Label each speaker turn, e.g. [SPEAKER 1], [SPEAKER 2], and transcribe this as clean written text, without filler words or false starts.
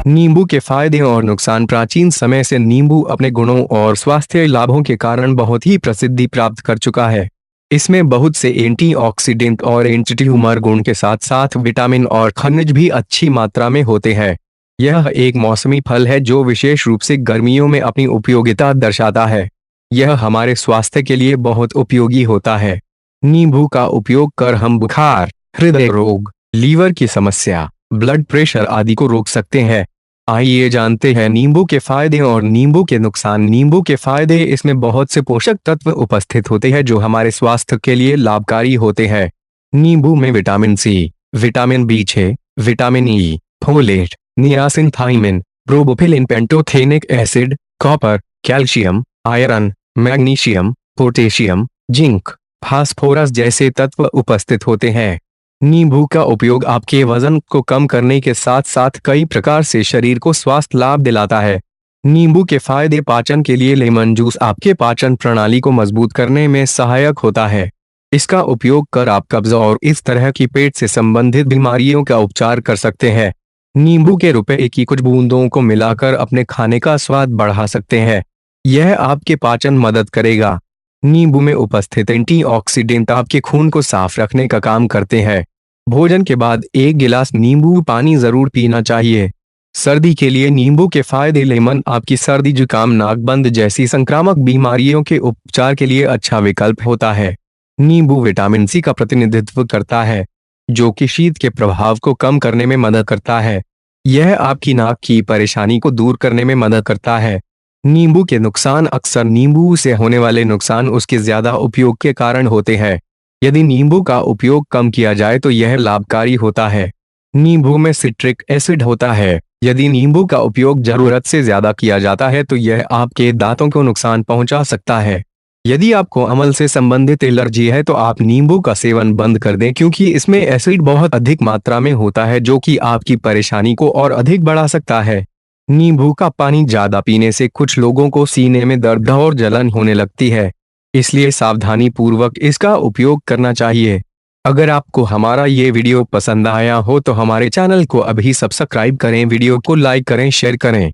[SPEAKER 1] नींबू के फायदे और नुकसान। प्राचीन समय से नींबू अपने गुणों और स्वास्थ्य लाभों के कारण बहुत ही प्रसिद्धि प्राप्त कर चुका है। इसमें बहुत से एंटीऑक्सीडेंट और एंटी ट्यूमर गुण के साथ साथ विटामिन और खनिज भी अच्छी मात्रा में होते हैं। यह एक मौसमी फल है जो विशेष रूप से गर्मियों में अपनी उपयोगिता दर्शाता है। यह हमारे स्वास्थ्य के लिए बहुत उपयोगी होता है। नींबू का उपयोग कर हम बुखार, हृदय रोग, लीवर की समस्या, ब्लड प्रेशर आदि को रोक सकते हैं। आइए जानते हैं नींबू के फायदे और नींबू के नुकसान। नींबू के फायदे। इसमें बहुत से पोषक तत्व उपस्थित होते हैं जो हमारे स्वास्थ्य के लिए लाभकारी होते हैं। नींबू में विटामिन सी, विटामिन बी6, विटामिन ई, फोलेट, नियासिन, प्रोबोफिलिन, pantothenic acid, copper, calcium, iron, magnesium, potassium, zinc, phosphorus जैसे तत्व उपस्थित होते हैं। नींबू का उपयोग आपके वजन को कम करने के साथ साथ कई प्रकार से शरीर को स्वास्थ्य लाभ दिलाता है। नींबू के फायदे। पाचन के लिए लेमन जूस आपके पाचन प्रणाली को मजबूत करने में सहायक होता है। इसका उपयोग कर आप कब्ज और इस तरह की पेट से संबंधित बीमारियों का उपचार कर सकते हैं। नींबू के रुपए की कुछ बूंदों को मिलाकर अपने खाने का स्वाद बढ़ा सकते हैं। यह आपके पाचन मदद करेगा। नींबू में उपस्थित एंटीऑक्सीडेंट आपके खून को साफ रखने का काम करते हैं। भोजन के बाद 1 गिलास नींबू पानी जरूर पीना चाहिए। सर्दी के लिए नींबू के फायदे। लेमन आपकी सर्दी, जुकाम, नाकबंद जैसी संक्रामक बीमारियों के उपचार के लिए अच्छा विकल्प होता है। नींबू विटामिन सी का प्रतिनिधित्व करता है जो कि शीत के प्रभाव को कम करने में मदद करता है। यह आपकी नाक की परेशानी को दूर करने में मदद करता है। नींबू के नुकसान। अक्सर नींबू से होने वाले नुकसान उसके ज्यादा उपयोग के कारण होते हैं। यदि नींबू का उपयोग कम किया जाए तो यह लाभकारी होता है। नींबू में सिट्रिक एसिड होता है। यदि नींबू का उपयोग जरूरत से ज्यादा किया जाता है तो यह आपके दांतों को नुकसान पहुंचा सकता है। यदि आपको अम्ल से संबंधित एलर्जी है तो आप नींबू का सेवन बंद कर दें क्योंकि इसमें एसिड बहुत अधिक मात्रा में होता है जो कि आपकी परेशानी को और अधिक बढ़ा सकता है। नींबू का पानी ज्यादा पीने से कुछ लोगों को सीने में दर्द और जलन होने लगती है, इसलिए सावधानी पूर्वक इसका उपयोग करना चाहिए। अगर आपको हमारा ये वीडियो पसंद आया हो तो हमारे चैनल को अभी सब्सक्राइब करें, वीडियो को लाइक करें, शेयर करें।